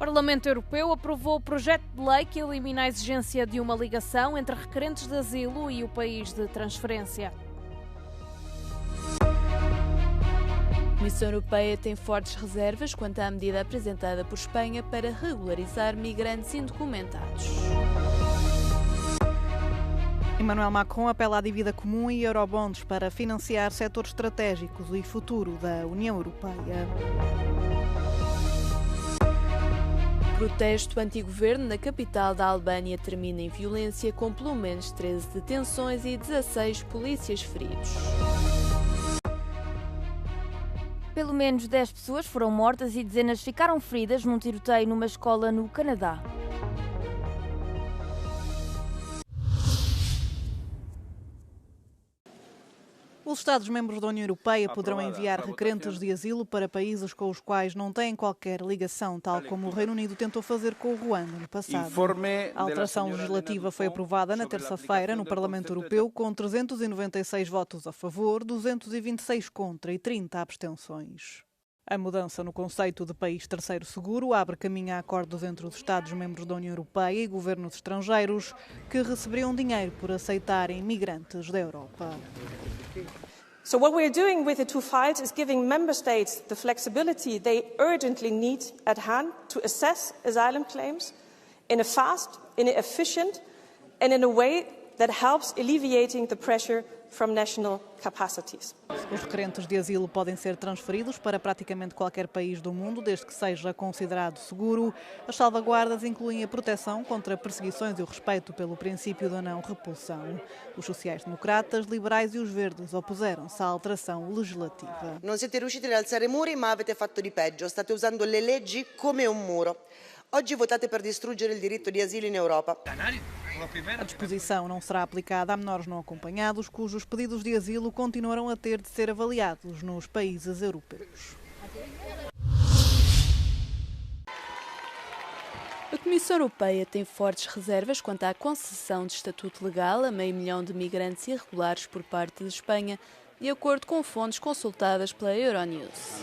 Parlamento Europeu aprovou o projeto de lei que elimina a exigência de uma ligação entre requerentes de asilo e o país de transferência. A Comissão Europeia tem fortes reservas quanto à medida apresentada por Espanha para regularizar migrantes indocumentados. Emmanuel Macron apela à dívida comum e eurobonds para financiar setores estratégicos e futuro da União Europeia. Protesto anti-governo na capital da Albânia termina em violência, com pelo menos 13 detenções e 16 polícias feridos. Pelo menos 10 pessoas foram mortas e dezenas ficaram feridas num tiroteio numa escola no Canadá. Os Estados-membros da União Europeia poderão enviar requerentes de asilo para países com os quais não têm qualquer ligação, tal como o Reino Unido tentou fazer com o Ruanda no passado. A alteração legislativa foi aprovada na terça-feira no Parlamento Europeu com 396 votos a favor, 226 contra e 30 abstenções. A mudança no conceito de país terceiro seguro abre caminho a acordos entre os Estados-membros da União Europeia e governos estrangeiros que receberiam dinheiro por aceitarem migrantes da Europa. So what we're doing with the two files is giving member states the flexibility they urgently need at hand to assess asylum claims in a fast, in an efficient and in a way that helps alleviating the pressure from national capacities. Os requerentes de asilo podem ser transferidos para praticamente qualquer país do mundo, desde que seja considerado seguro. As salvaguardas incluem a proteção contra perseguições e o respeito pelo princípio da não repulsão. Os sociais-democratas, liberais e os verdes opuseram-se à alteração legislativa. Non siete riusciti ad alzare muri, ma avete fatto di peggio. State usando le leggi come un muro. Oggi votate per distruggere il diritto di asilo in Europa. A disposição não será aplicada a menores não acompanhados, cujos pedidos de asilo continuarão a ter de ser avaliados nos países europeus. A Comissão Europeia tem fortes reservas quanto à concessão de estatuto legal a 500 mil de migrantes irregulares por parte de Espanha, de acordo com fontes consultadas pela Euronews.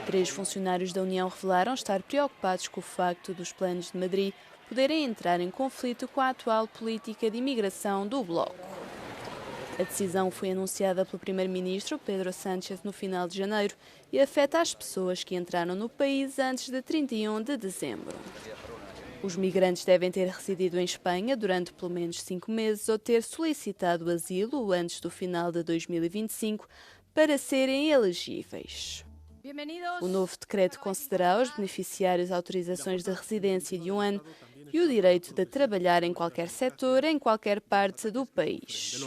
3 funcionários da União revelaram estar preocupados com o facto dos planos de Madrid poderem entrar em conflito com a atual política de imigração do Bloco. A decisão foi anunciada pelo primeiro-ministro Pedro Sánchez no final de janeiro e afeta as pessoas que entraram no país antes de 31 de dezembro. Os migrantes devem ter residido em Espanha durante pelo menos 5 meses ou ter solicitado asilo antes do final de 2025 para serem elegíveis. O novo decreto concederá aos beneficiários autorizações de residência de 1 ano e o direito de trabalhar em qualquer setor, em qualquer parte do país.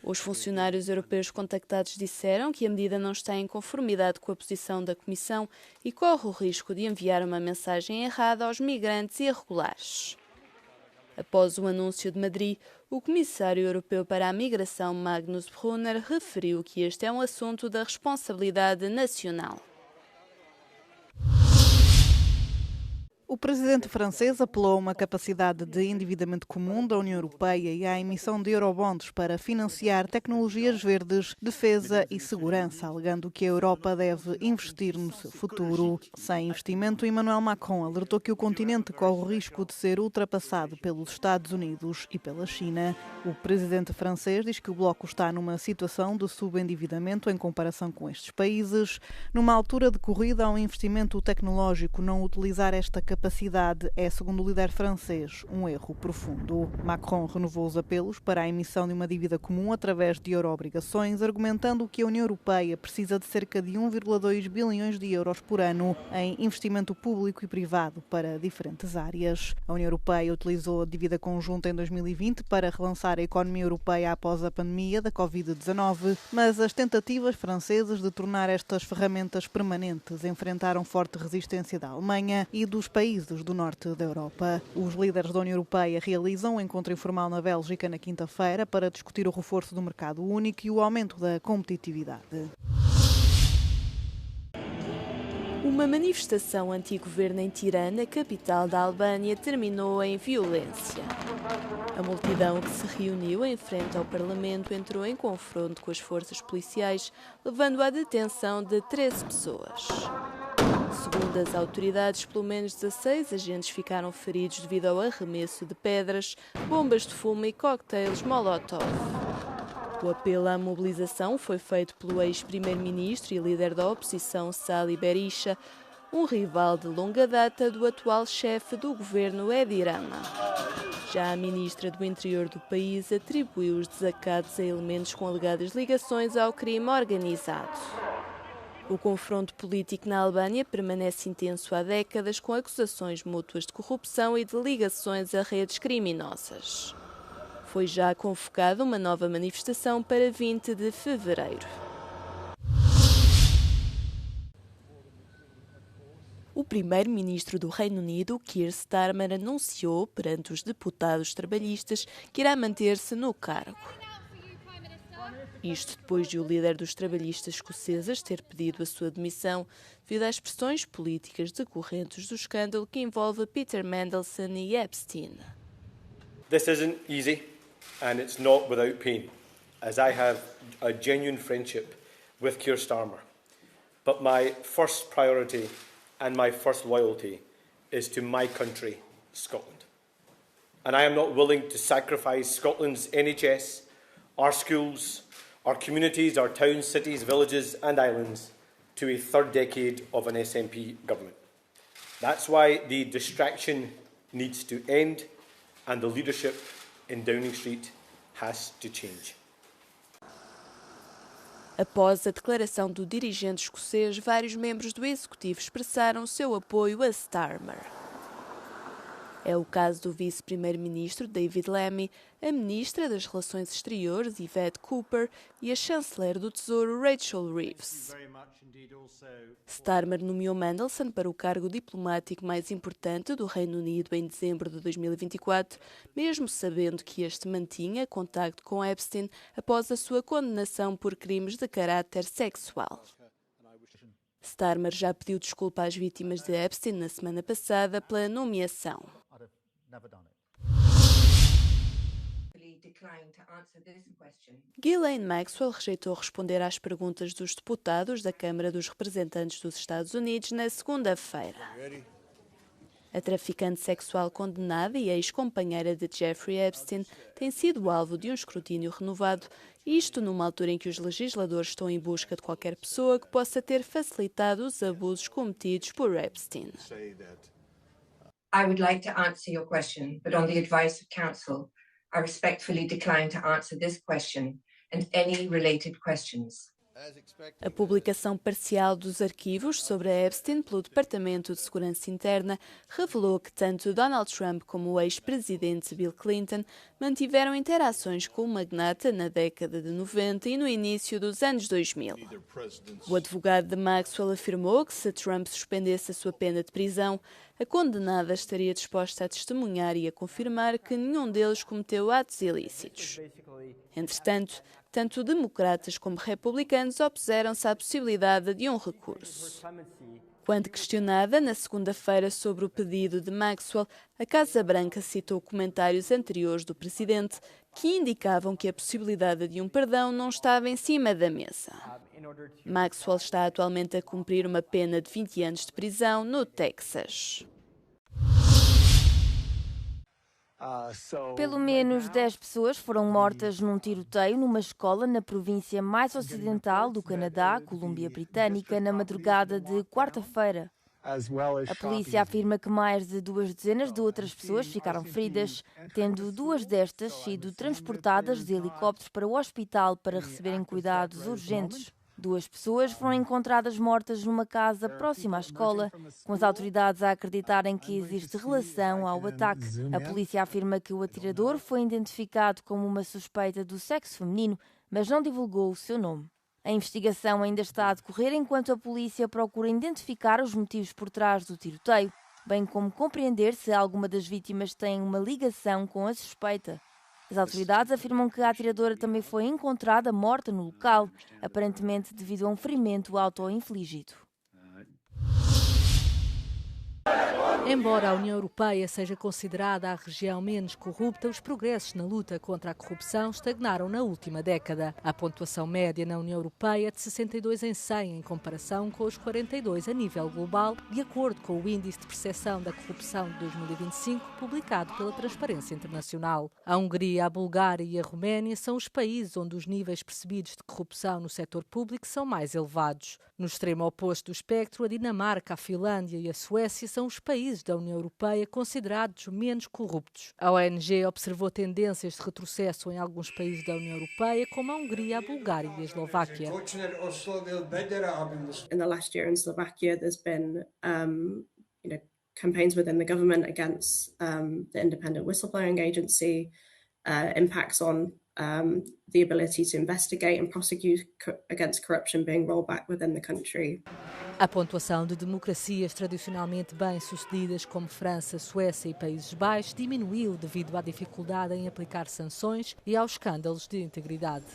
Os funcionários europeus contactados disseram que a medida não está em conformidade com a posição da Comissão e corre o risco de enviar uma mensagem errada aos migrantes irregulares. Após o anúncio de Madrid, o Comissário Europeu para a Migração, Magnus Brunner, referiu que este é um assunto da responsabilidade nacional. O presidente francês apelou a uma capacidade de endividamento comum da União Europeia e à emissão de eurobonds para financiar tecnologias verdes, defesa e segurança, alegando que a Europa deve investir no seu futuro. Sem investimento, Emmanuel Macron alertou que o continente corre o risco de ser ultrapassado pelos Estados Unidos e pela China. O presidente francês diz que o bloco está numa situação de subendividamento em comparação com estes países. Numa altura de corrida ao investimento tecnológico, não utilizar esta capacidade é, segundo o líder francês, um erro profundo. Macron renovou os apelos para a emissão de uma dívida comum através de euroobrigações, argumentando que a União Europeia precisa de cerca de 1,2 bilhões de euros por ano em investimento público e privado para diferentes áreas. A União Europeia utilizou a dívida conjunta em 2020 para relançar a economia europeia após a pandemia da Covid-19, mas as tentativas francesas de tornar estas ferramentas permanentes enfrentaram forte resistência da Alemanha e dos países do norte da Europa. Os líderes da União Europeia realizam um encontro informal na Bélgica na quinta-feira para discutir o reforço do mercado único e o aumento da competitividade. Uma manifestação anti-governo em Tirana, capital da Albânia, terminou em violência. A multidão que se reuniu em frente ao Parlamento entrou em confronto com as forças policiais, levando à detenção de 13 pessoas. Segundo as autoridades, pelo menos 16 agentes ficaram feridos devido ao arremesso de pedras, bombas de fumo e coquetéis Molotov. O apelo à mobilização foi feito pelo ex-primeiro-ministro e líder da oposição Sali Berisha, um rival de longa data do atual chefe do governo Edi Rama. Já a ministra do Interior do país atribuiu os desacatos a elementos com alegadas ligações ao crime organizado. O confronto político na Albânia permanece intenso há décadas, com acusações mútuas de corrupção e de ligações a redes criminosas. Foi já convocada uma nova manifestação para 20 de fevereiro. O primeiro-ministro do Reino Unido, Keir Starmer, anunciou perante os deputados trabalhistas que irá manter-se no cargo. Isto depois de o líder dos trabalhistas escoceses ter pedido a sua demissão devido às pressões políticas decorrentes do escândalo que envolve Peter Mandelson e Epstein. This isn't easy, and it's not without pain, as I have a genuine friendship with Keir Starmer. But my first priority and my first loyalty is to my country, Scotland. And I am not willing to sacrifice Scotland's NHS, our schools, our communities, our towns, cities, villages and islands to a third decade of an SNP government. That's why the distraction needs to end and the leadership in Downing Street has to change. Após a declaração do dirigente escocês, vários membros do executivo expressaram seu apoio a Starmer. É o caso do vice-primeiro-ministro David Lammy, a ministra das Relações Exteriores Yvette Cooper e a chanceler do Tesouro Rachel Reeves. Starmer nomeou Mandelson para o cargo diplomático mais importante do Reino Unido em dezembro de 2024, mesmo sabendo que este mantinha contacto com Epstein após a sua condenação por crimes de caráter sexual. Starmer já pediu desculpa às vítimas de Epstein na semana passada pela nomeação. Ghislaine Maxwell rejeitou responder às perguntas dos deputados da Câmara dos Representantes dos Estados Unidos na segunda-feira. A traficante sexual condenada e ex-companheira de Jeffrey Epstein tem sido alvo de um escrutínio renovado, isto numa altura em que os legisladores estão em busca de qualquer pessoa que possa ter facilitado os abusos cometidos por Epstein. I would like to answer your question, but on the advice of counsel, I respectfully decline to answer this question and any related questions. A publicação parcial dos arquivos sobre a Epstein pelo Departamento de Segurança Interna revelou que tanto Donald Trump como o ex-presidente Bill Clinton mantiveram interações com o magnata na década de 90 e no início dos anos 2000. O advogado de Maxwell afirmou que se Trump suspendesse a sua pena de prisão, a condenada estaria disposta a testemunhar e a confirmar que nenhum deles cometeu atos ilícitos. Entretanto, tanto democratas como republicanos opuseram-se à possibilidade de um recurso. Quando questionada na segunda-feira sobre o pedido de Maxwell, a Casa Branca citou comentários anteriores do presidente que indicavam que a possibilidade de um perdão não estava em cima da mesa. Maxwell está atualmente a cumprir uma pena de 20 anos de prisão no Texas. Pelo menos 10 pessoas foram mortas num tiroteio numa escola na província mais ocidental do Canadá, Colômbia Britânica, na madrugada de quarta-feira. A polícia afirma que mais de 2 dezenas de outras pessoas ficaram feridas, tendo 2 destas sido transportadas de helicópteros para o hospital para receberem cuidados urgentes. 2 pessoas foram encontradas mortas numa casa próxima à escola, com as autoridades a acreditarem que existe relação ao ataque. A polícia afirma que o atirador foi identificado como uma suspeita do sexo feminino, mas não divulgou o seu nome. A investigação ainda está a decorrer enquanto a polícia procura identificar os motivos por trás do tiroteio, bem como compreender se alguma das vítimas tem uma ligação com a suspeita. As autoridades afirmam que a atiradora também foi encontrada morta no local, aparentemente devido a um ferimento auto-infligido. Embora a União Europeia seja considerada a região menos corrupta, os progressos na luta contra a corrupção estagnaram na última década. A pontuação média na União Europeia é de 62 em 100, em comparação com os 42 a nível global, de acordo com o Índice de Percepção da Corrupção de 2025, publicado pela Transparência Internacional. A Hungria, a Bulgária e a Roménia são os países onde os níveis percebidos de corrupção no setor público são mais elevados. No extremo oposto do espectro, a Dinamarca, a Finlândia e a Suécia são os países da União Europeia considerados menos corruptos. A ONG observou tendências de retrocesso em alguns países da União Europeia, como a Hungria, a Bulgária e a Eslováquia. In the last year in Slovakia, there's been campaigns within the government against the Independent Whistleblowing Agency, impacts on the ability to investigate and prosecute against corruption being rolled back within the country. A pontuação de democracias tradicionalmente bem-sucedidas como França, Suécia e Países Baixos diminuiu devido à dificuldade em aplicar sanções e aos escândalos de integridade.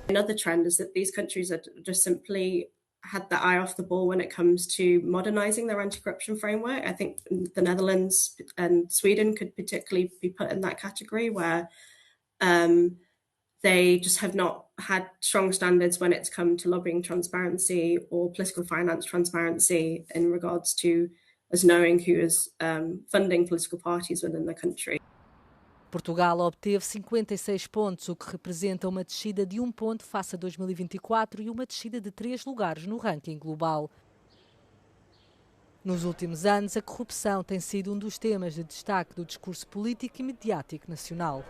Another trend is that these countries are just simply had the eye off the ball when it comes to modernizing their anti-corruption framework. I think the Netherlands and Sweden could particularly be put in that category where they just have not had strong standards when it's come to lobbying transparency or political finance transparency in regards to us knowing who is funding political parties within the country. Portugal obteve 56 pontos, o que representa uma descida de 1 ponto face a 2024 e uma descida de 3 lugares no ranking global. Nos últimos anos, a corrupção tem sido um dos temas de destaque do discurso político e mediático nacional.